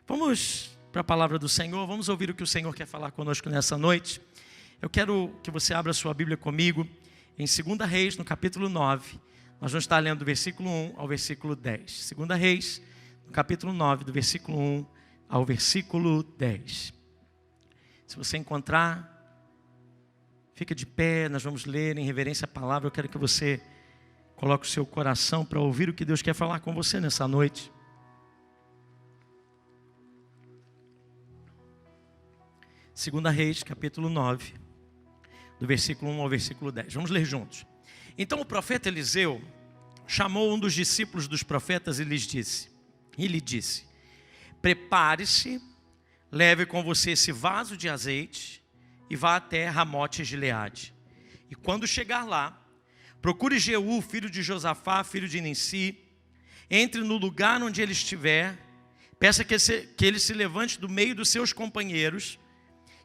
Vamos para a palavra do Senhor, vamos ouvir o que o Senhor quer falar conosco nessa noite. Eu quero que você abra sua Bíblia comigo em 2 Reis, no capítulo 9. Nós vamos estar lendo do versículo 1 ao versículo 10. 2 Reis, no capítulo 9, do versículo 1 ao versículo 10. Se você encontrar, fica de pé, nós vamos ler em reverência à palavra. Eu quero que você coloque o seu coração para ouvir o que Deus quer falar com você nessa noite. 2 Reis, capítulo 9, do versículo 1 ao versículo 10. Vamos ler juntos. Então o profeta Eliseu chamou um dos discípulos dos profetas e lhe disse: prepare-se, leve com você esse vaso de azeite e vá até Ramote Gileade. E quando chegar lá, procure Jeú, filho de Josafá, filho de Ninsi, entre no lugar onde ele estiver, peça que ele se levante do meio dos seus companheiros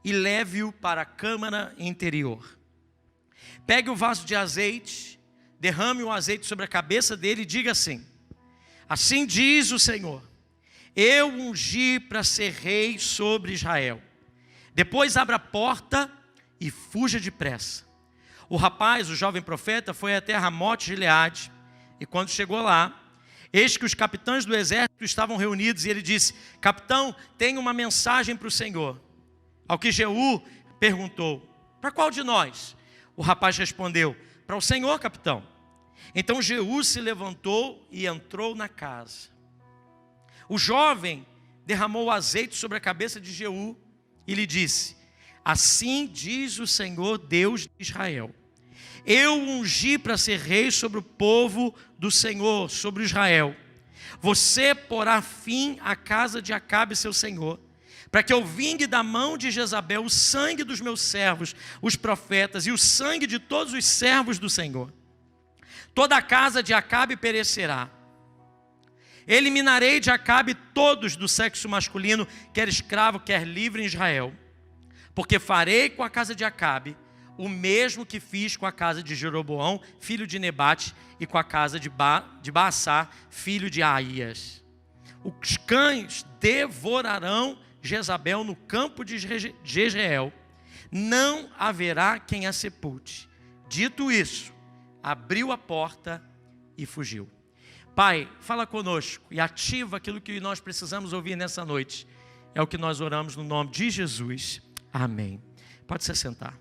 e leve-o para a câmara interior. Pegue o vaso de azeite, derrame o azeite sobre a cabeça dele e diga assim: assim diz o Senhor, eu ungi para ser rei sobre Israel. Depois abra a porta e fuja depressa. O rapaz, o jovem profeta, foi até Ramote Gileade, e quando chegou lá, eis que os capitães do exército estavam reunidos, e ele disse: capitão, tenho uma mensagem para o Senhor. Ao que Jeú perguntou: para qual de nós? O rapaz respondeu: para o Senhor, capitão. Então Jeú se levantou e entrou na casa. O jovem derramou o azeite sobre a cabeça de Jeú e lhe disse: assim diz o Senhor Deus de Israel, eu ungi para ser rei sobre o povo do Senhor, sobre Israel. Você porá fim à casa de Acabe seu senhor, para que eu vingue da mão de Jezabel o sangue dos meus servos, os profetas, e o sangue de todos os servos do Senhor. Toda a casa de Acabe perecerá. Eliminarei de Acabe todos do sexo masculino, quer escravo, quer livre em Israel. Porque farei com a casa de Acabe o mesmo que fiz com a casa de Jeroboão, filho de Nebate, e com a casa de Baasá, filho de Aías. Os cães devorarão Jezabel no campo de Jezreel, não haverá quem a sepulte. Dito isso, abriu a porta e fugiu. Pai, fala conosco e ativa aquilo que nós precisamos ouvir nessa noite. É o que nós oramos no nome de Jesus. Amém. Pode se sentar.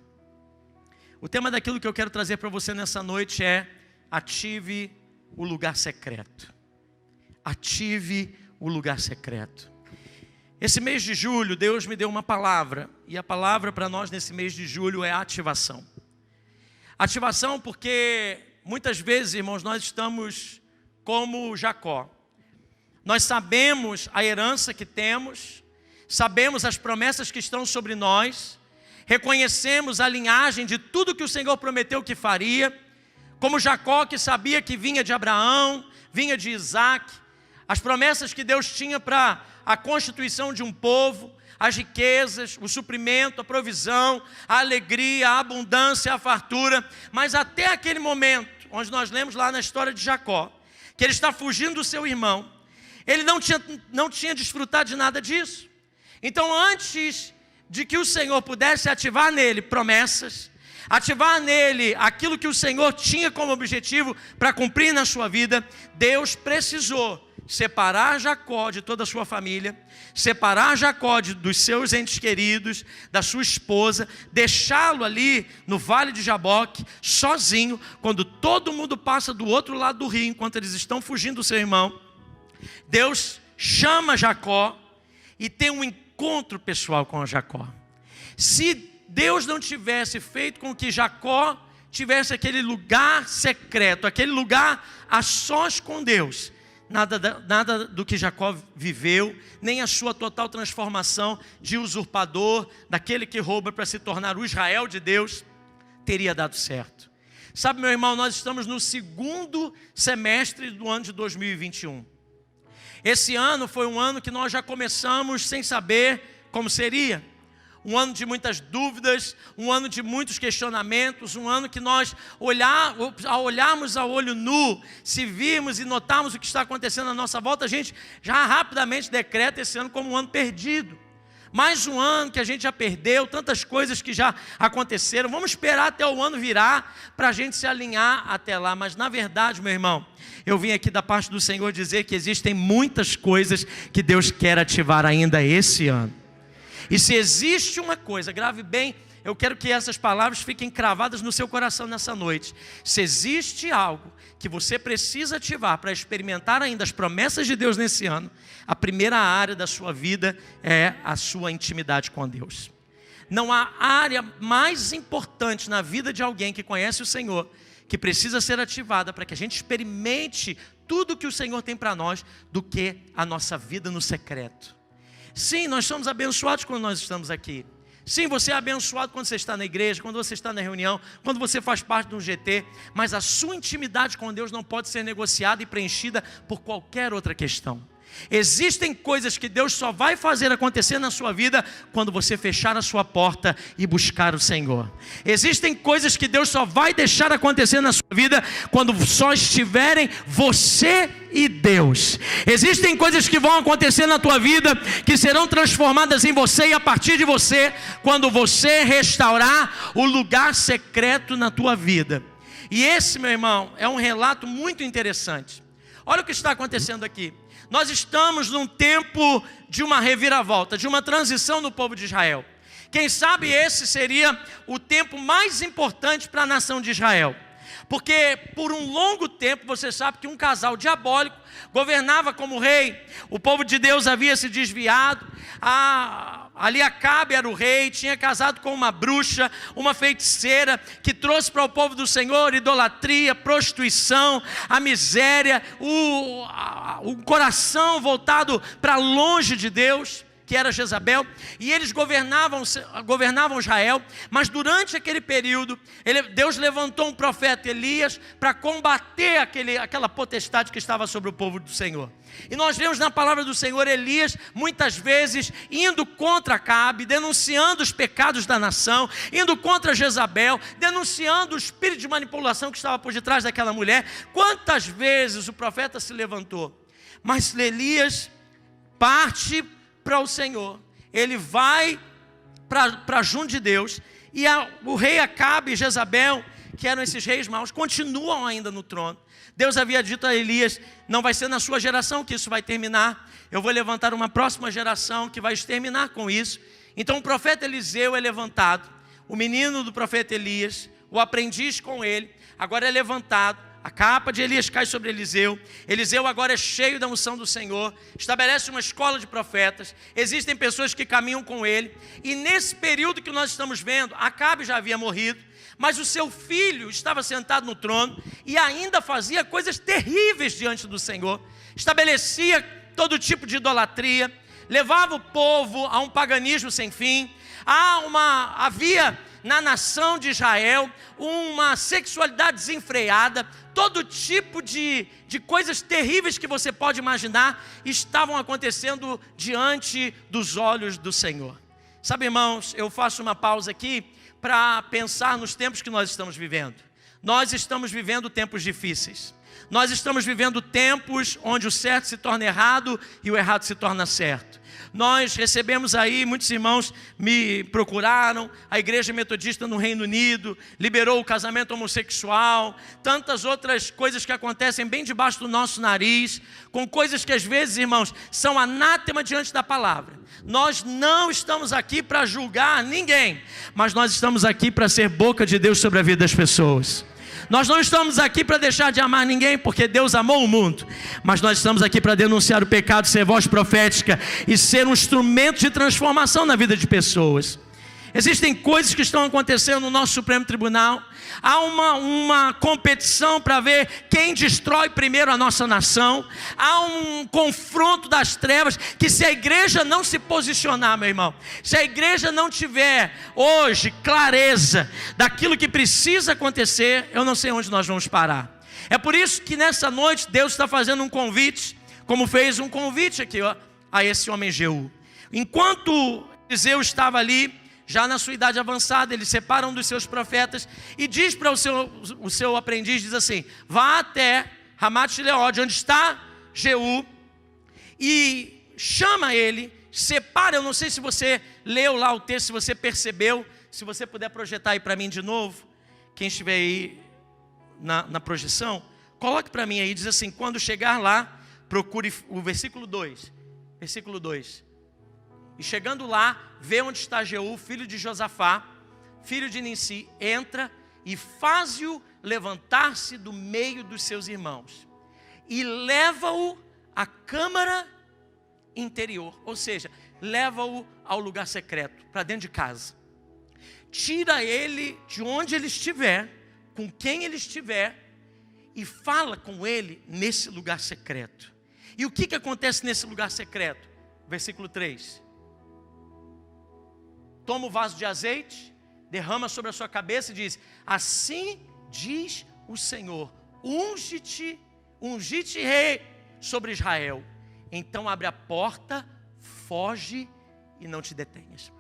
O tema daquilo que eu quero trazer para você nessa noite é: ative o lugar secreto. Ative o lugar secreto. Esse mês de julho, Deus me deu uma palavra, e a palavra para nós nesse mês de julho é ativação. Ativação porque muitas vezes, irmãos, nós estamos como Jacó. Nós sabemos a herança que temos, sabemos as promessas que estão sobre nós, reconhecemos a linhagem de tudo que o Senhor prometeu que faria, como Jacó, que sabia que vinha de Abraão, vinha de Isaac, as promessas que Deus tinha para a constituição de um povo, as riquezas, o suprimento, a provisão, a alegria, a abundância, a fartura. Mas até aquele momento, onde nós lemos lá na história de Jacó, que ele está fugindo do seu irmão, ele não tinha desfrutado de nada disso. Então, antes de que o Senhor pudesse ativar nele promessas, ativar nele aquilo que o Senhor tinha como objetivo para cumprir na sua vida, Deus precisou separar Jacó de toda a sua família, separar Jacó dos seus entes queridos, da sua esposa, deixá-lo ali no vale de Jaboque, sozinho, quando todo mundo passa do outro lado do rio, enquanto eles estão fugindo do seu irmão. Deus chama Jacó e tem um encontro pessoal com Jacó. Se Deus não tivesse feito com que Jacó tivesse aquele lugar secreto, aquele lugar a sós com Deus, nada do que Jacó viveu, nem a sua total transformação de usurpador, daquele que rouba para se tornar o Israel de Deus, teria dado certo. Sabe, meu irmão, nós estamos no segundo semestre do ano de 2021. Esse ano foi um ano que nós já começamos sem saber como seria. um ano de muitas dúvidas, um ano de muitos questionamentos, um ano que nós, ao olharmos a olho nu, se virmos e notarmos o que está acontecendo à nossa volta, a gente já rapidamente decreta esse ano como um ano perdido. Mais um ano que a gente já perdeu, tantas coisas que já aconteceram. Vamos esperar até o ano virar para a gente se alinhar até lá. Mas na verdade, meu irmão, eu vim aqui da parte do Senhor dizer que existem muitas coisas que Deus quer ativar ainda esse ano. E se existe uma coisa, grave bem, eu quero que essas palavras fiquem cravadas no seu coração nessa noite. Se existe algo que você precisa ativar para experimentar ainda as promessas de Deus nesse ano, a primeira área da sua vida é a sua intimidade com Deus. Não há área mais importante na vida de alguém que conhece o Senhor, que precisa ser ativada para que a gente experimente tudo que o Senhor tem para nós, do que a nossa vida no secreto. Sim, nós somos abençoados quando nós estamos aqui. Sim, você é abençoado quando você está na igreja, quando você está na reunião, quando você faz parte de um GT, mas a sua intimidade com Deus não pode ser negociada e preenchida por qualquer outra questão. Existem coisas que Deus só vai fazer acontecer na sua vida quando você fechar a sua porta e buscar o Senhor. Existem coisas que Deus só vai deixar acontecer na sua vida quando só estiverem você e Deus. Existem coisas que vão acontecer na tua vida, que serão transformadas em você e a partir de você, quando você restaurar o lugar secreto na tua vida. E esse, meu irmão, é um relato muito interessante. Olha o que está acontecendo aqui. Nós estamos num tempo de uma reviravolta, de uma transição no povo de Israel. Quem sabe esse seria o tempo mais importante para a nação de Israel. Porque por um longo tempo, você sabe que um casal diabólico governava como rei. O povo de Deus havia se desviado. Ali Acabe era o rei, tinha casado com uma bruxa, uma feiticeira, que trouxe para o povo do Senhor idolatria, prostituição, a miséria, o coração voltado para longe de Deus, que era Jezabel, e eles governavam Israel. Mas durante aquele período, Deus levantou um profeta Elias para combater aquela potestade que estava sobre o povo do Senhor. E nós vemos na palavra do Senhor Elias, muitas vezes, indo contra Acabe, denunciando os pecados da nação, indo contra Jezabel, denunciando o espírito de manipulação que estava por detrás daquela mulher. Quantas vezes o profeta se levantou? Mas Elias parte para o Senhor, ele vai para junto de Deus, e o rei Acabe e Jezabel, que eram esses reis maus, continuam ainda no trono. Deus havia dito a Elias: não vai ser na sua geração que isso vai terminar, eu vou levantar uma próxima geração que vai exterminar com isso. Então o profeta Eliseu é levantado, o menino do profeta Elias, o aprendiz com ele, agora é levantado. A capa de Elias cai sobre Eliseu. Eliseu agora é cheio da unção do Senhor. Estabelece uma escola de profetas. Existem pessoas que caminham com ele. E nesse período que nós estamos vendo, Acabe já havia morrido, mas o seu filho estava sentado no trono e ainda fazia coisas terríveis diante do Senhor. Estabelecia todo tipo de idolatria, levava o povo a um paganismo sem fim. Havia na nação de Israel uma sexualidade desenfreada. Todo tipo de coisas terríveis que você pode imaginar estavam acontecendo diante dos olhos do Senhor. Sabe, irmãos, eu faço uma pausa aqui para pensar nos tempos que nós estamos vivendo. Nós estamos vivendo tempos difíceis. Nós estamos vivendo tempos onde o certo se torna errado e o errado se torna certo. Nós recebemos aí, muitos irmãos me procuraram, a igreja metodista no Reino Unido liberou o casamento homossexual, tantas outras coisas que acontecem bem debaixo do nosso nariz, com coisas que às vezes, irmãos, são anátema diante da palavra. Nós não estamos aqui para julgar ninguém, mas nós estamos aqui para ser boca de Deus sobre a vida das pessoas. Nós não estamos aqui para deixar de amar ninguém, porque Deus amou o mundo, mas nós estamos aqui para denunciar o pecado, ser voz profética e ser um instrumento de transformação na vida de pessoas. Existem coisas que estão acontecendo no nosso Supremo Tribunal. Há uma competição para ver quem destrói primeiro a nossa nação. Há um confronto das trevas que, se a igreja não se posicionar, meu irmão, se a igreja não tiver hoje clareza daquilo que precisa acontecer, eu não sei onde nós vamos parar. É por isso que nessa noite Deus está fazendo um convite, como fez um convite aqui a esse homem Jeú. Enquanto Eliseu estava ali já na sua idade avançada, ele separa um dos seus profetas e diz para o seu aprendiz, diz assim: vá até Ramat-Gileade, onde está Jeú, e chama ele, separa. Eu não sei se você leu lá o texto, se você percebeu, se você puder projetar aí para mim de novo, quem estiver aí na projeção, coloque para mim aí, diz assim: quando chegar lá, procure o versículo 2, e chegando lá, vê onde está Jeú, filho de Josafá, filho de Ninsi, entra e faz-o levantar-se do meio dos seus irmãos, e leva-o à câmara interior, ou seja, leva-o ao lugar secreto, para dentro de casa. Tira ele de onde ele estiver, com quem ele estiver, e fala com ele nesse lugar secreto. E o que acontece nesse lugar secreto? Versículo 3. Toma o vaso de azeite, derrama sobre a sua cabeça e diz: assim diz o Senhor, unge-te rei sobre Israel. Então abre a porta, foge e não te detenhas.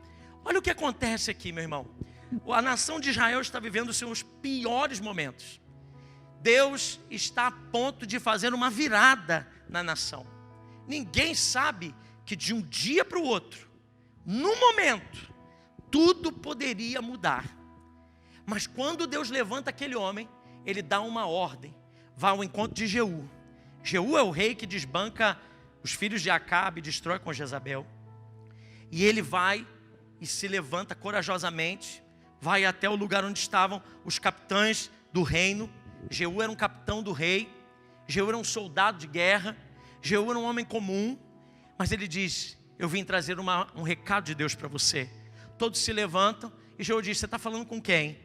Olha o que acontece aqui, meu irmão. A nação de Israel está vivendo os seus piores momentos. Deus está a ponto de fazer uma virada na nação. Ninguém sabe que de um dia para o outro, num momento, tudo poderia mudar. Mas quando Deus levanta aquele homem, ele dá uma ordem: vá ao encontro de Jeú. Jeú é o rei que desbanca os filhos de Acabe, destrói com Jezabel. E ele vai e se levanta corajosamente, vai até o lugar onde estavam os capitães do reino. Jeú era um capitão do rei, Jeú era um soldado de guerra, Jeú era um homem comum, mas ele diz: eu vim trazer um recado de Deus para você. Todos se levantam e Jeú diz: você está falando com quem?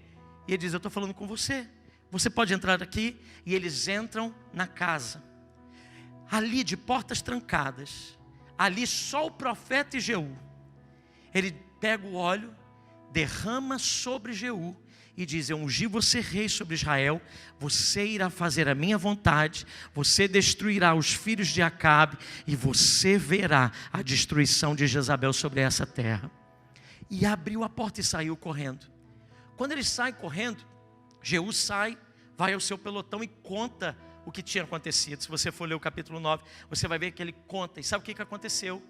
E ele diz: eu estou falando com você. Você pode entrar aqui. E eles entram na casa, ali de portas trancadas, ali só o profeta e Jeú. Ele pega o óleo, derrama sobre Jeú e diz: eu ungi você rei sobre Israel, você irá fazer a minha vontade, você destruirá os filhos de Acabe e você verá a destruição de Jezabel sobre essa terra. E abriu a porta e saiu correndo. Quando ele sai correndo, Jeú sai, vai ao seu pelotão e conta o que tinha acontecido. Se você for ler o capítulo 9, você vai ver que ele conta. E sabe o que aconteceu?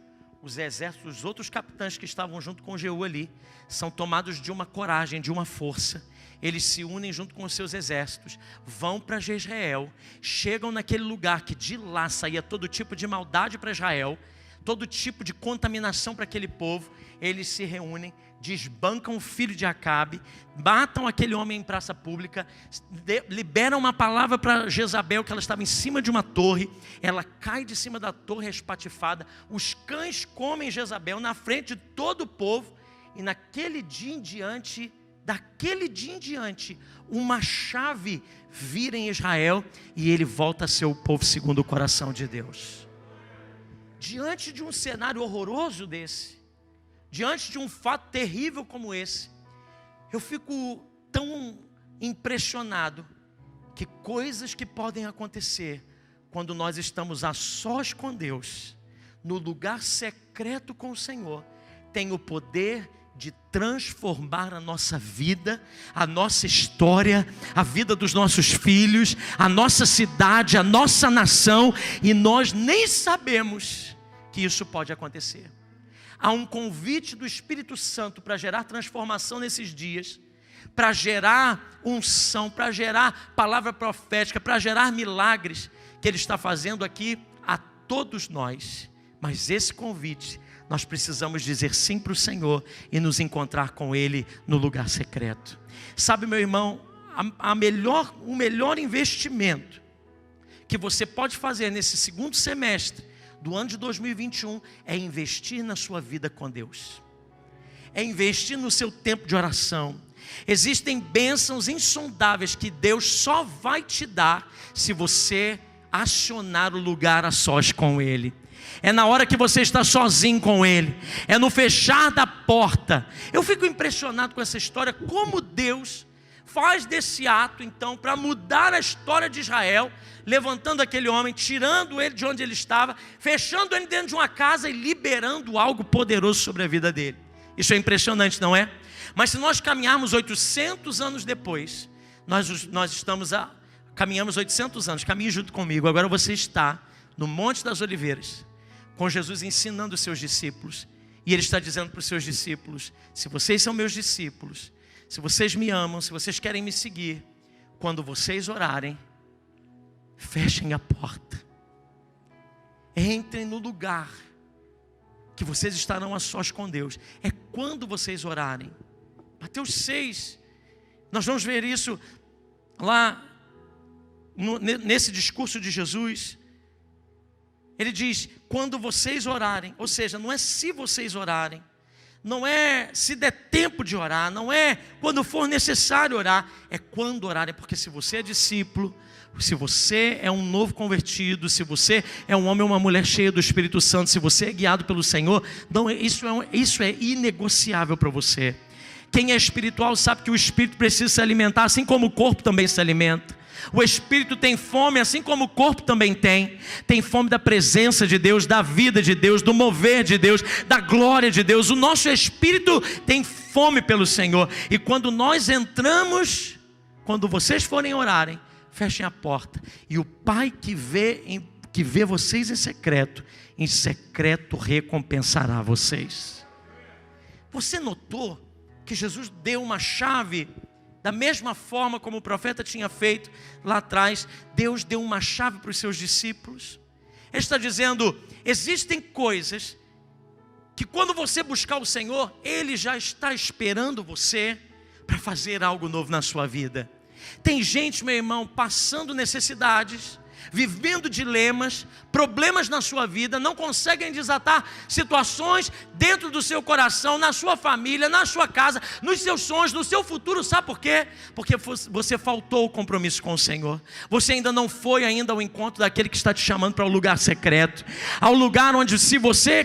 Os exércitos, os outros capitães que estavam junto com Jeú ali, são tomados de uma coragem, de uma força. Eles se unem junto com os seus exércitos, vão para Jezreel, chegam naquele lugar que de lá saía todo tipo de maldade para Israel, todo tipo de contaminação para aquele povo. Eles se reúnem, desbancam o filho de Acabe, matam aquele homem em praça pública, liberam uma palavra para Jezabel, que ela estava em cima de uma torre. Ela cai de cima da torre espatifada. Os cães comem Jezabel na frente de todo o povo. E daquele dia em diante, uma chave vira em Israel e ele volta a ser o povo segundo o coração de Deus. Diante de um cenário horroroso desse, diante de um fato terrível como esse, eu fico tão impressionado que coisas que podem acontecer quando nós estamos a sós com Deus, no lugar secreto com o Senhor, tem o poder de transformar a nossa vida, a nossa história, a vida dos nossos filhos, a nossa cidade, a nossa nação, e nós nem sabemos que isso pode acontecer. Há um convite do Espírito Santo para gerar transformação nesses dias, para gerar unção, para gerar palavra profética, para gerar milagres, que Ele está fazendo aqui a todos nós. Mas esse convite, nós precisamos dizer sim para o Senhor e nos encontrar com Ele no lugar secreto. Sabe, meu irmão, o melhor investimento que você pode fazer nesse segundo semestre do ano de 2021 é investir na sua vida com Deus, é investir no seu tempo de oração. Existem bênçãos insondáveis que Deus só vai te dar se você acionar o lugar a sós com Ele. É na hora que você está sozinho com Ele, é no fechar da porta. Eu fico impressionado com essa história, como Deus faz desse ato então para mudar a história de Israel, levantando aquele homem, tirando ele de onde ele estava, fechando ele dentro de uma casa e liberando algo poderoso sobre a vida dele. Isso é impressionante, não é? Mas se nós caminharmos 800 anos depois, caminhamos 800 anos, caminhe junto comigo. Agora você está no Monte das Oliveiras, com Jesus ensinando os seus discípulos. E Ele está dizendo para os seus discípulos: se vocês são meus discípulos, se vocês me amam, se vocês querem me seguir, quando vocês orarem, fechem a porta. Entrem no lugar que vocês estarão a sós com Deus. É quando vocês orarem. Mateus 6, nós vamos ver isso lá nesse discurso de Jesus. Ele diz: quando vocês orarem, ou seja, não é se vocês orarem, não é se der tempo de orar, não é quando for necessário orar, é quando orarem, porque se você é discípulo, se você é um novo convertido, se você é um homem ou uma mulher cheia do Espírito Santo, se você é guiado pelo Senhor, não, isso é inegociável para você. Quem é espiritual sabe que o Espírito precisa se alimentar, assim como o corpo também se alimenta. O Espírito tem fome, assim como o corpo também tem. Tem fome da presença de Deus, da vida de Deus, do mover de Deus, da glória de Deus. O nosso Espírito tem fome pelo Senhor. E quando nós entramos, quando vocês forem orarem, fechem a porta. E o Pai que vê vocês em secreto recompensará vocês. Você notou que Jesus deu uma chave? Da mesma forma como o profeta tinha feito lá atrás, Deus deu uma chave para os seus discípulos. Ele está dizendo: existem coisas que quando você buscar o Senhor, Ele já está esperando você para fazer algo novo na sua vida. Tem gente, meu irmão, passando necessidades, vivendo dilemas, problemas na sua vida, não conseguem desatar situações dentro do seu coração, na sua família, na sua casa, nos seus sonhos, no seu futuro. Sabe por quê? Porque você faltou o compromisso com o Senhor. Você ainda não foi ao encontro daquele que está te chamando para o lugar secreto, ao lugar onde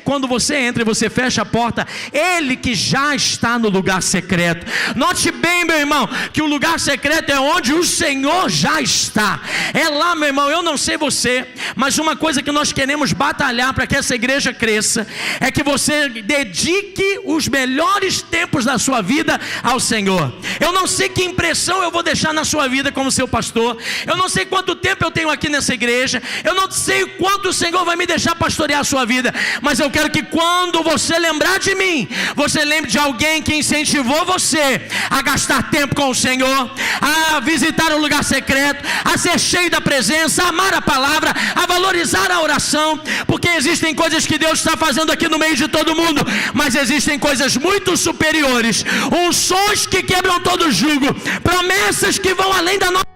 quando você entra e você fecha a porta, Ele que já está no lugar secreto. Note bem, meu irmão, que o lugar secreto é onde o Senhor já está. É lá, meu irmão. Eu não sei você, mas uma coisa que nós queremos batalhar para que essa igreja cresça é que você dedique os melhores tempos da sua vida ao Senhor. Eu não sei que impressão eu vou deixar na sua vida como seu pastor, eu não sei quanto tempo eu tenho aqui nessa igreja, eu não sei quanto o Senhor vai me deixar pastorear a sua vida, mas eu quero que quando você lembrar de mim, você lembre de alguém que incentivou você a gastar tempo com o Senhor, a visitar o lugar secreto, a ser cheio da presença, a amar a palavra, a valorizar a oração, porque existem coisas que Deus está fazendo aqui no meio de todo mundo, mas existem coisas muito superiores, unções que quebram todo jugo, promessas que vão além da nossa,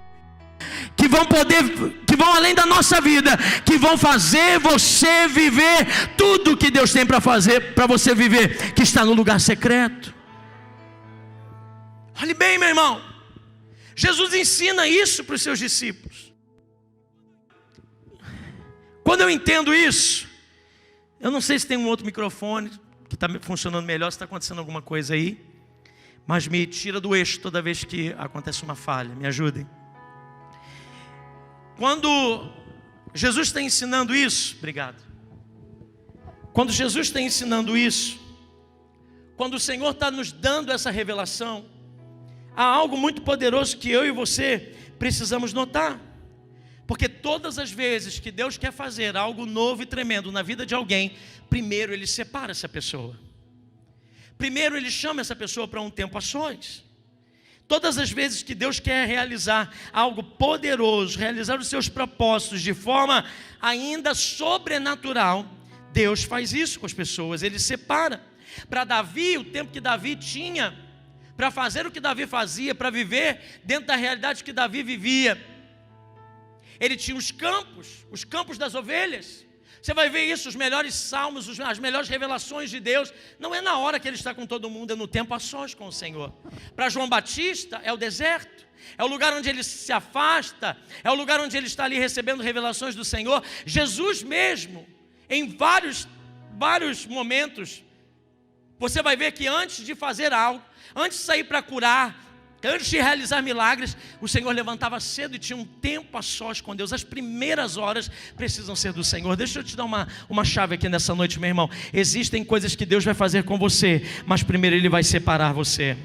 que vão além da nossa vida, que vão fazer você viver tudo que Deus tem para fazer, para você viver, que está no lugar secreto. Olhe bem, meu irmão, Jesus ensina isso para os seus discípulos. Quando eu entendo isso, eu não sei se tem um outro microfone que está funcionando melhor, se está acontecendo alguma coisa aí, mas me tira do eixo toda vez que acontece uma falha, me ajudem. Quando Jesus está ensinando isso, obrigado. Quando Jesus está ensinando isso, quando o Senhor está nos dando essa revelação, há algo muito poderoso que eu e você precisamos notar. Porque todas as vezes que Deus quer fazer algo novo e tremendo na vida de alguém, primeiro Ele separa essa pessoa. Primeiro Ele chama essa pessoa para um tempo a sós. Todas as vezes que Deus quer realizar algo poderoso, realizar os seus propósitos de forma ainda sobrenatural, Deus faz isso com as pessoas, Ele separa. Para Davi, o tempo que Davi tinha, para fazer o que Davi fazia, para viver dentro da realidade que Davi vivia, ele tinha os campos das ovelhas. Você vai ver isso, os melhores salmos, as melhores revelações de Deus. Não é na hora que Ele está com todo mundo, é no tempo a sós com o Senhor. Para João Batista é o deserto, é o lugar onde ele se afasta, é o lugar onde ele está ali recebendo revelações do Senhor. Jesus mesmo, em vários momentos, você vai ver que antes de fazer algo, antes de sair para curar, Antes de realizar milagres, o Senhor levantava cedo e tinha um tempo a sós com Deus. As primeiras horas precisam ser do Senhor. Deixa eu te dar uma chave aqui nessa noite, meu irmão. Existem coisas que Deus vai fazer com você, mas primeiro Ele vai separar você.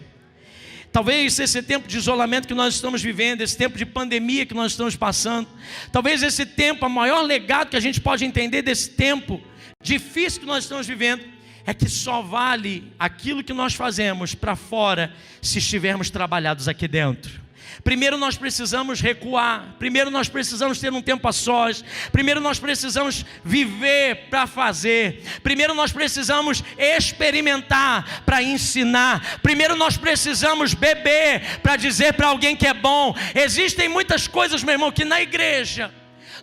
Talvez esse tempo de isolamento que nós estamos vivendo, esse tempo de pandemia que nós estamos passando, talvez esse tempo, o maior legado que a gente pode entender desse tempo difícil que nós estamos vivendo, é que só vale aquilo que nós fazemos para fora se estivermos trabalhados aqui dentro. Primeiro nós precisamos recuar, primeiro nós precisamos ter um tempo a sós, primeiro nós precisamos viver para fazer, primeiro nós precisamos experimentar para ensinar, primeiro nós precisamos beber para dizer para alguém que é bom. Existem muitas coisas, meu irmão, que na igreja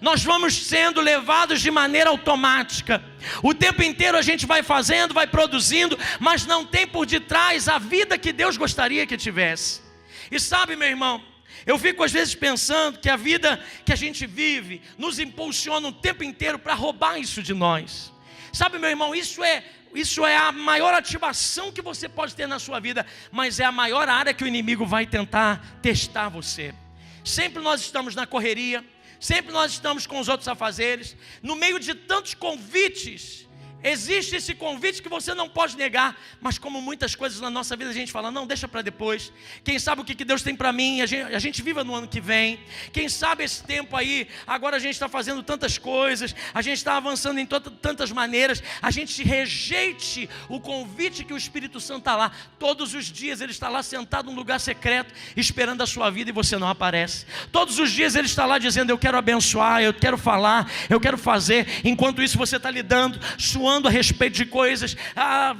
nós vamos sendo levados de maneira automática. O tempo inteiro a gente vai fazendo, vai produzindo, mas não tem por detrás a vida que Deus gostaria que tivesse. E sabe, meu irmão, eu fico às vezes pensando que a vida que a gente vive nos impulsiona o tempo inteiro para roubar isso de nós. Sabe, meu irmão, isso é a maior ativação que você pode ter na sua vida, mas é a maior área que o inimigo vai tentar testar você. Sempre nós estamos na correria, sempre nós estamos com os outros afazeres, no meio de tantos convites. Existe esse convite que você não pode negar, mas como muitas coisas na nossa vida a gente fala, não, deixa para depois. Quem sabe o que Deus tem para mim, a gente viva no ano que vem. Quem sabe esse tempo aí, agora a gente está fazendo tantas coisas, a gente está avançando em tantas maneiras, a gente rejeite o convite que o Espírito Santo está lá. Todos os dias Ele está lá sentado num lugar secreto, esperando a sua vida e você não aparece. Todos os dias Ele está lá dizendo, eu quero abençoar, eu quero falar, eu quero fazer. Enquanto isso você está lidando, suando a respeito de coisas,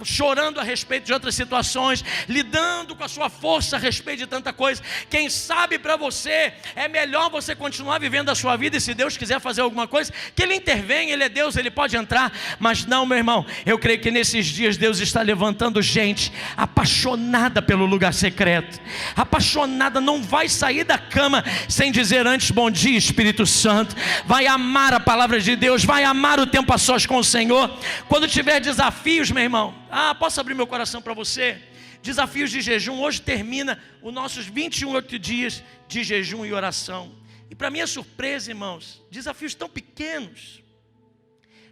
chorando a respeito de outras situações, lidando com a sua força a respeito de tanta coisa. Quem sabe para você é melhor você continuar vivendo a sua vida, e se Deus quiser fazer alguma coisa, que Ele intervém, Ele é Deus, Ele pode entrar. Mas não, meu irmão, eu creio que nesses dias Deus está levantando gente apaixonada pelo lugar secreto, apaixonada, não vai sair da cama sem dizer antes, bom dia Espírito Santo, vai amar a palavra de Deus, vai amar o tempo a sós com o Senhor. Quando tiver desafios, meu irmão, posso abrir meu coração para você? Desafios de jejum. Hoje termina os nossos 28 dias de jejum e oração. E para minha surpresa, irmãos, desafios tão pequenos,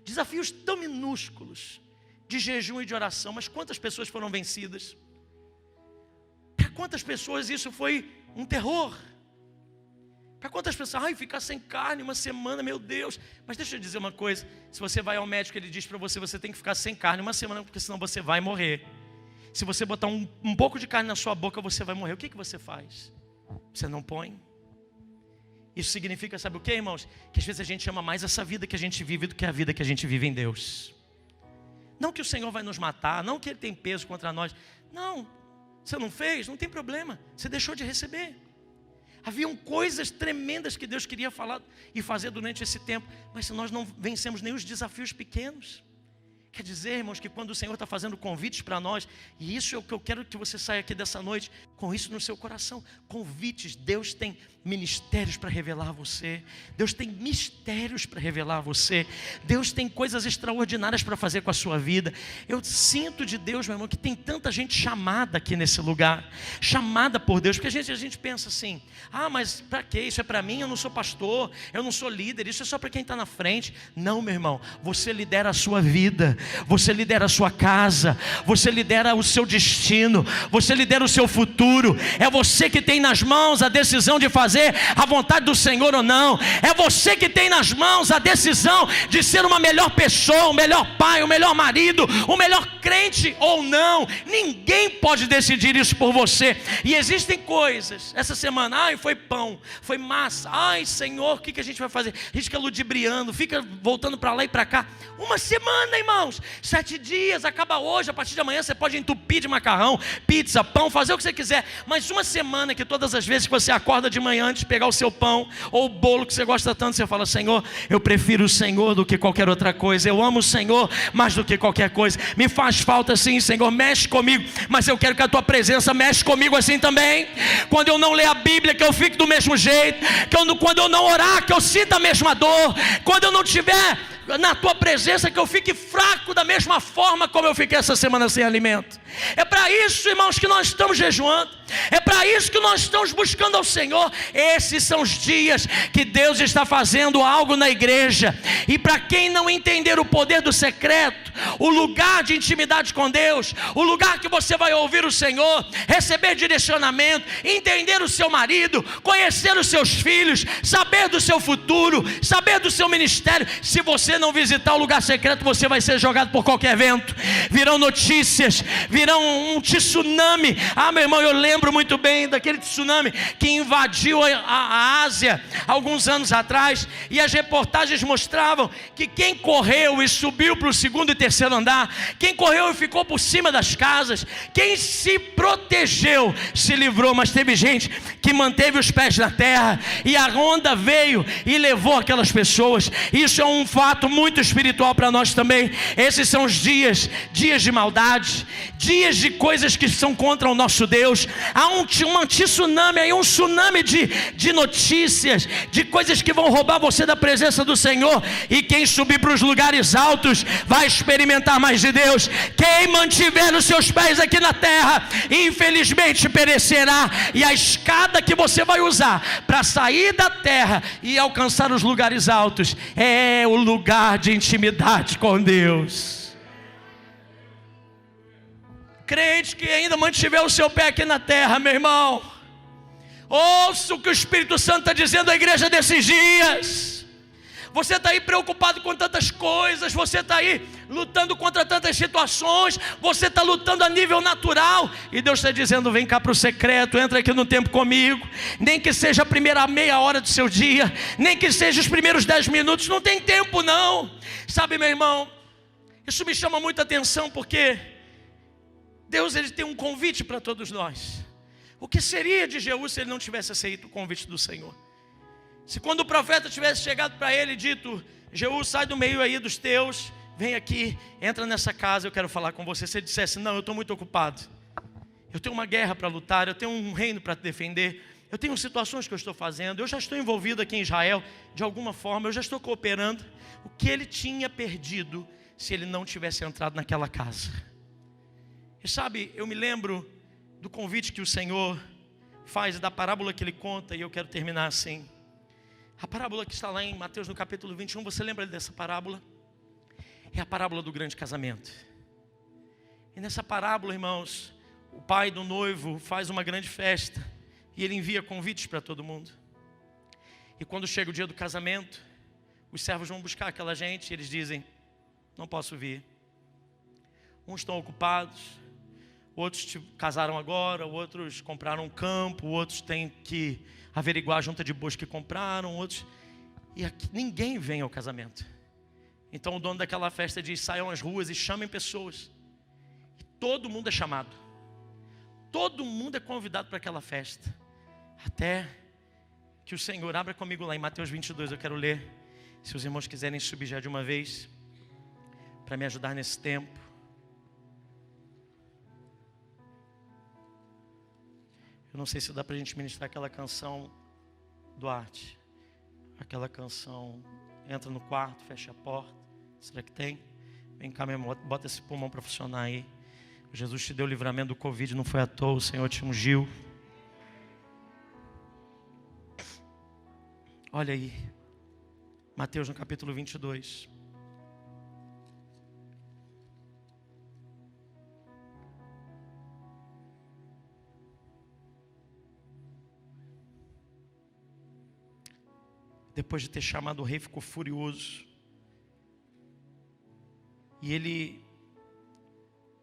desafios tão minúsculos de jejum e de oração, mas quantas pessoas foram vencidas? Para quantas pessoas isso foi um terror? Para quantas pessoas, ficar sem carne uma semana, meu Deus. Mas deixa eu dizer uma coisa, se você vai ao médico, ele diz para você, você tem que ficar sem carne uma semana, porque senão você vai morrer. Se você botar um pouco de carne na sua boca, você vai morrer. O que você faz? Você não põe. Isso significa, sabe o que, irmãos? Que às vezes a gente ama mais essa vida que a gente vive do que a vida que a gente vive em Deus. Não que o Senhor vai nos matar, não que Ele tem peso contra nós. Não, você não fez, não tem problema, você deixou de receber. Haviam coisas tremendas que Deus queria falar e fazer durante esse tempo, mas se nós não vencemos nem os desafios pequenos, quer dizer, irmãos, que quando o Senhor está fazendo convites para nós, e isso é o que eu quero que você saia aqui dessa noite, com isso no seu coração, convites. Deus tem ministérios para revelar a você, Deus tem mistérios para revelar a você, Deus tem coisas extraordinárias para fazer com a sua vida. Eu sinto de Deus, meu irmão, que tem tanta gente chamada aqui nesse lugar, chamada por Deus, porque a gente pensa assim, mas para que? Isso é para mim, eu não sou pastor, eu não sou líder, isso é só para quem está na frente. Não, meu irmão, você lidera a sua vida, você lidera a sua casa, você lidera o seu destino, você lidera o seu futuro. É você que tem nas mãos a decisão de fazer a vontade do Senhor ou não. É você que tem nas mãos a decisão de ser uma melhor pessoa, um melhor pai, um melhor marido, um melhor crente ou não. Ninguém pode decidir isso por você. E existem coisas, essa semana, foi pão, foi massa, Senhor, o que a gente vai fazer? A gente fica ludibriando, fica voltando para lá e para cá. Uma semana, irmãos, 7 dias, acaba hoje, a partir de amanhã você pode entupir de macarrão, pizza, pão, fazer o que você quiser, mas uma semana que todas as vezes que você acorda de manhã, antes de pegar o seu pão, ou o bolo que você gosta tanto, você fala, Senhor, eu prefiro o Senhor do que qualquer outra coisa, eu amo o Senhor mais do que qualquer coisa, me faz falta assim, Senhor, mexe comigo, mas eu quero que a tua presença mexe comigo assim também. Quando eu não ler a Bíblia, que eu fique do mesmo jeito, quando eu não orar, que eu sinta a mesma dor, quando eu não estiver na tua presença que eu fique fraco da mesma forma como eu fiquei essa semana sem alimento. É para isso, irmãos, que nós estamos jejuando. É para isso que nós estamos buscando ao Senhor. Esses são os dias que Deus está fazendo algo na igreja. E para quem não entender o poder do secreto, o lugar de intimidade com Deus, o lugar que você vai ouvir o Senhor, receber direcionamento, entender o seu marido, conhecer os seus filhos, saber do seu futuro, saber do seu ministério. Se você não visitar o lugar secreto, você vai ser jogado por qualquer vento. Virão notícias, virão um tsunami. Meu irmão, eu lembro muito bem daquele tsunami que invadiu a Ásia alguns anos atrás, e as reportagens mostravam que quem correu e subiu para o segundo e terceiro andar, quem correu e ficou por cima das casas, quem se protegeu se livrou, mas teve gente que manteve os pés na terra, e a onda veio e levou aquelas pessoas. Isso é um fato muito espiritual para nós também. Esses são os dias de maldade, dias de coisas que são contra o nosso Deus. Há um tsunami aí, um tsunami de notícias, de coisas que vão roubar você da presença do Senhor. E quem subir para os lugares altos vai experimentar mais de Deus. Quem mantiver os seus pés aqui na terra, infelizmente perecerá. E a escada que você vai usar para sair da terra e alcançar os lugares altos é o lugar de intimidade com Deus. Crente que ainda mantiver o seu pé aqui na terra, meu irmão, ouça o que o Espírito Santo está dizendo à igreja desses dias. Você está aí preocupado com tantas coisas, você está aí lutando contra tantas situações, você está lutando a nível natural, e Deus está dizendo: vem cá para o secreto, entra aqui no tempo comigo. Nem que seja a primeira meia hora do seu dia, nem que seja os primeiros 10 minutos, não tem tempo não. Sabe, meu irmão, isso me chama muita atenção, porque Deus, ele tem um convite para todos nós. O que seria de Jeú se ele não tivesse aceito o convite do Senhor? Se quando o profeta tivesse chegado para ele e dito: Jeú, sai do meio aí dos teus, vem aqui, entra nessa casa, eu quero falar com você. Se ele dissesse: não, eu estou muito ocupado, eu tenho uma guerra para lutar, eu tenho um reino para defender, eu tenho situações que eu estou fazendo, eu já estou envolvido aqui em Israel de alguma forma, eu já estou cooperando. O que ele tinha perdido se ele não tivesse entrado naquela casa? E sabe, eu me lembro do convite que o Senhor faz, da parábola que ele conta, e eu quero terminar assim. A parábola que está lá em Mateus no capítulo 21, você lembra dessa parábola? É a parábola do grande casamento. E nessa parábola, irmãos, o pai do noivo faz uma grande festa, e ele envia convites para todo mundo. E quando chega o dia do casamento, os servos vão buscar aquela gente, e eles dizem: não posso vir. Uns estão ocupados, outros casaram agora, outros compraram um campo, outros têm que averiguar a junta de bois que compraram, outros... E aqui ninguém vem ao casamento. Então o dono daquela festa diz: saiam às ruas e chamem pessoas. E todo mundo é chamado, todo mundo é convidado para aquela festa. Até que o Senhor, abra comigo lá em Mateus 22, eu quero ler. Se os irmãos quiserem subir já de uma vez, para me ajudar nesse tempo. Eu não sei se dá para a gente ministrar aquela canção, Duarte. Aquela canção, entra no quarto, fecha a porta. Será que tem? Vem cá, meu irmão, bota esse pulmão para funcionar aí. Jesus te deu o livramento do Covid, não foi à toa, o Senhor te ungiu. Olha aí, Mateus no capítulo 22. Depois de ter chamado o rei, ficou furioso. E ele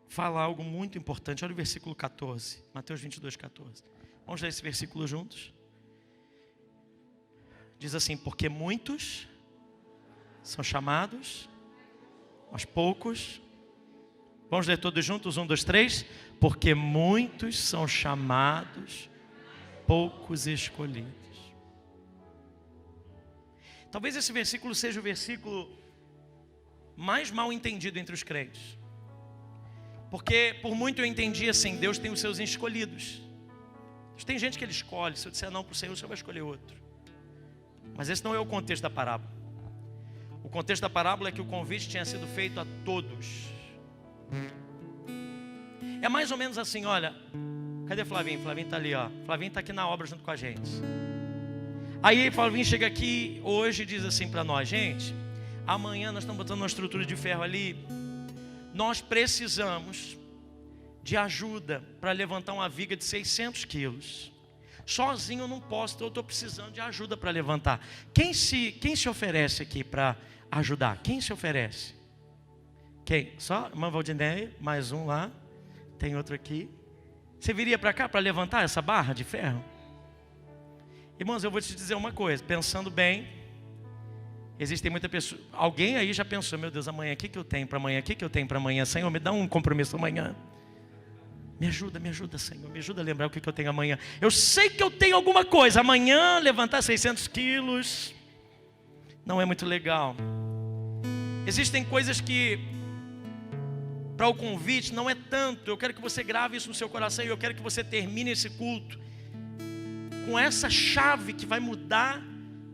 fala algo muito importante. Olha o versículo 14. Mateus 22, 14. Vamos ler esse versículo juntos? Diz assim: porque muitos são chamados, mas poucos. Vamos ler todos juntos? 1, 2, 3. Porque muitos são chamados, poucos escolhidos. Talvez esse versículo seja o versículo mais mal entendido entre os crentes. Porque por muito eu entendi assim: Deus tem os seus escolhidos. Tem gente que ele escolhe. Se eu disser não para o Senhor vai escolher outro. Mas esse não é o contexto da parábola. O contexto da parábola é que o convite tinha sido feito a todos. É mais ou menos assim, olha. Cadê Flavinho? Flavinho está ali, ó. Flavinho está aqui na obra junto com a gente. Aí Flavinho chega aqui hoje e diz assim para nós: gente, amanhã nós estamos botando uma estrutura de ferro ali. Nós precisamos de ajuda para levantar uma viga de 600 quilos. Sozinho eu não posso, então eu estou precisando de ajuda para levantar. Quem se oferece aqui para ajudar? Quem se oferece? Quem? Só? Irmã Valdineia, mais um lá. Tem outro aqui. Você viria para cá para levantar essa barra de ferro? Irmãos, eu vou te dizer uma coisa. Pensando bem, existem muitas pessoas. Alguém aí já pensou: meu Deus, amanhã, o que eu tenho para amanhã? O que eu tenho para amanhã? Senhor, me dá um compromisso amanhã. Me ajuda, Senhor. Me ajuda a lembrar o que eu tenho amanhã. Eu sei que eu tenho alguma coisa. Amanhã, levantar 600 quilos. Não é muito legal. Existem coisas que, para o convite, não é tanto. Eu quero que você grave isso no seu coração. E eu quero que você termine esse culto com essa chave que vai mudar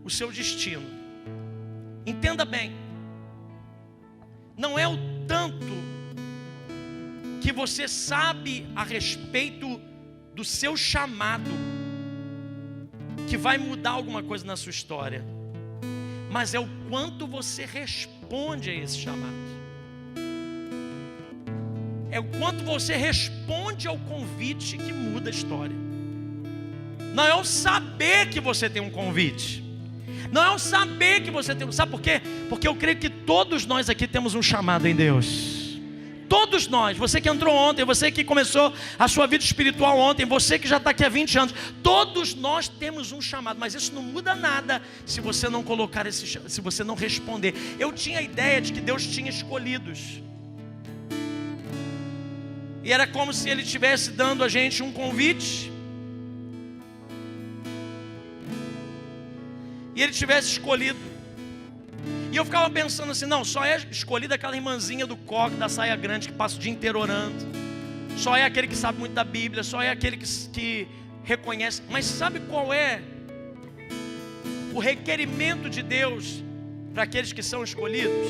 o seu destino. Entenda bem. Não é o tanto que você sabe a respeito do seu chamado que vai mudar alguma coisa na sua história, mas é o quanto você responde a esse chamado. É o quanto você responde ao convite que muda a história. Não é o saber que você tem um convite. Não é o saber que você tem. Sabe por quê? Porque eu creio que todos nós aqui temos um chamado em Deus. Todos nós, você que entrou ontem, você que começou a sua vida espiritual ontem, você que já está aqui há 20 anos, todos nós temos um chamado, mas isso não muda nada se você não colocar se você não responder. Eu tinha a ideia de que Deus tinha escolhidos, e era como se Ele estivesse dando a gente um convite, e Ele tivesse escolhido. E eu ficava pensando assim: não, só é escolhida aquela irmãzinha do coque, da saia grande, que passa o dia inteiro orando. Só é aquele que sabe muito da Bíblia. Só é aquele que reconhece. Mas sabe qual é o requerimento de Deus para aqueles que são escolhidos?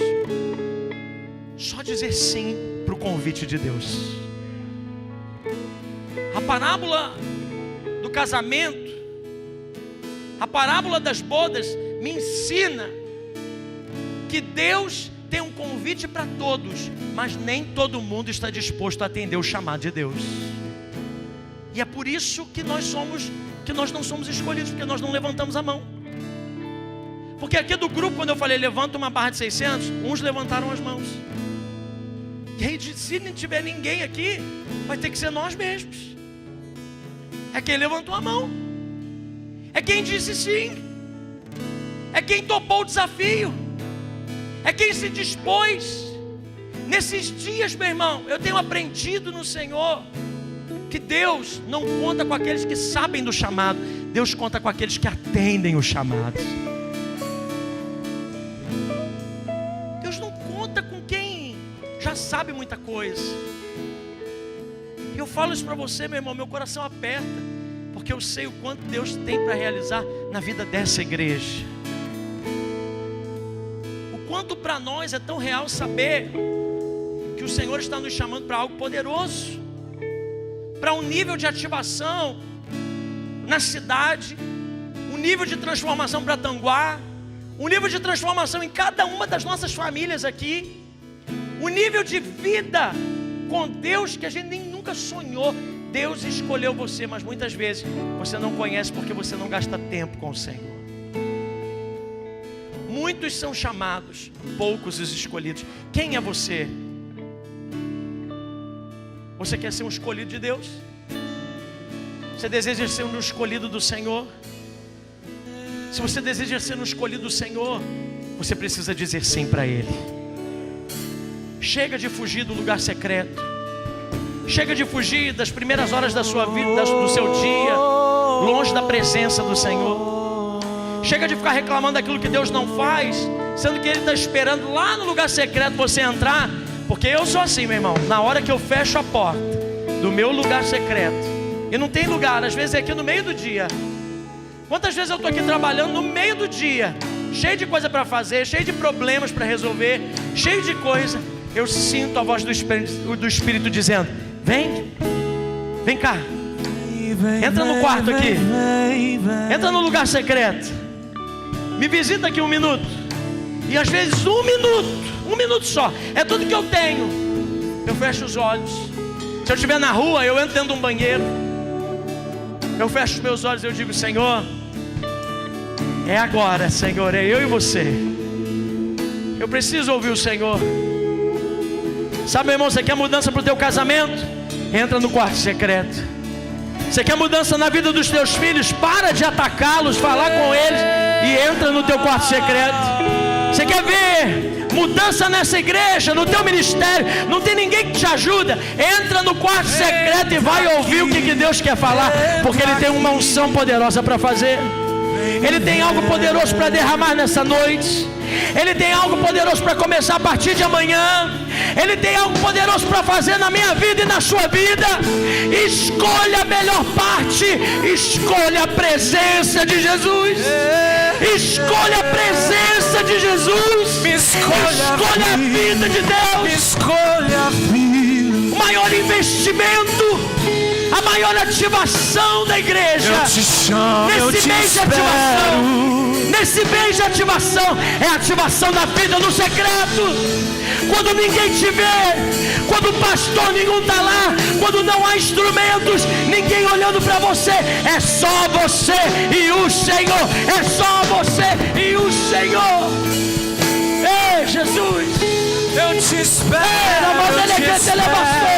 Só dizer sim para o convite de Deus. A parábola do casamento, a parábola das bodas me ensina que Deus tem um convite para todos, mas nem todo mundo está disposto a atender o chamado de Deus. E é por isso que nós não somos escolhidos, porque nós não levantamos a mão. Porque aqui do grupo, quando eu falei levanta uma barra de 600, uns levantaram as mãos. E aí, se não tiver ninguém aqui, vai ter que ser nós mesmos. É quem levantou a mão, é quem disse sim, é quem topou o desafio, é quem se dispôs. Nesses dias, meu irmão, eu tenho aprendido no Senhor que Deus não conta com aqueles que sabem do chamado, Deus conta com aqueles que atendem o chamado. Deus não conta com quem já sabe muita coisa. E eu falo isso para você, meu irmão, meu coração aperta, porque eu sei o quanto Deus tem para realizar na vida dessa igreja. Quanto para nós é tão real saber que o Senhor está nos chamando para algo poderoso, para um nível de ativação na cidade, um nível de transformação para Tanguá, um nível de transformação em cada uma das nossas famílias aqui, um nível de vida com Deus que a gente nem nunca sonhou. Deus escolheu você, mas muitas vezes você não conhece porque você não gasta tempo com o Senhor. Muitos são chamados, poucos os escolhidos. Quem é você? Você quer ser um escolhido de Deus? Você deseja ser um escolhido do Senhor? Se você deseja ser um escolhido do Senhor, você precisa dizer sim para Ele. Chega de fugir do lugar secreto. Chega de fugir das primeiras horas da sua vida, do seu dia, longe da presença do Senhor. Chega de ficar reclamando daquilo que Deus não faz, sendo que Ele está esperando lá no lugar secreto você entrar. Porque eu sou assim, meu irmão. Na hora que eu fecho a porta do meu lugar secreto, e não tem lugar, às vezes é aqui no meio do dia. Quantas vezes eu estou aqui trabalhando no meio do dia, cheio de coisa para fazer, cheio de problemas para resolver, cheio de coisa, eu sinto a voz do Espírito dizendo: vem cá, entra no quarto aqui, entra no lugar secreto, me visita aqui 1 minuto. E às vezes 1 minuto só, é tudo que eu tenho. Eu fecho os olhos. Se eu estiver na rua, eu entro dentro de um banheiro, eu fecho os meus olhos e eu digo: Senhor, é agora, Senhor, é eu e você. Eu preciso ouvir o Senhor. Sabe, meu irmão, você quer mudança para o teu casamento? Entra no quarto secreto. Você quer mudança na vida dos teus filhos? Para de atacá-los, falar com eles e entra no teu quarto secreto. Você quer ver mudança nessa igreja, no teu ministério? Não tem ninguém que te ajuda. Entra no quarto secreto e vai ouvir o que Deus quer falar, porque Ele tem uma unção poderosa para fazer. Ele tem algo poderoso para derramar nessa noite. Ele tem algo poderoso para começar a partir de amanhã. Ele tem algo poderoso para fazer na minha vida e na sua vida. Escolha a melhor parte. Escolha a presença de Jesus. Escolha a presença de Jesus. Escolha a vida de Deus. Escolha a vida. O maior investimento, a maior ativação da igreja. Eu te chamo, nesse mês de ativação. Nesse mês de ativação é a ativação da vida no secreto. Quando ninguém te vê, quando o pastor nenhum está lá, quando não há instrumentos, ninguém olhando para você, é só você e o Senhor. É só você e o Senhor. Ei, Jesus, eu te espero, eu te espero.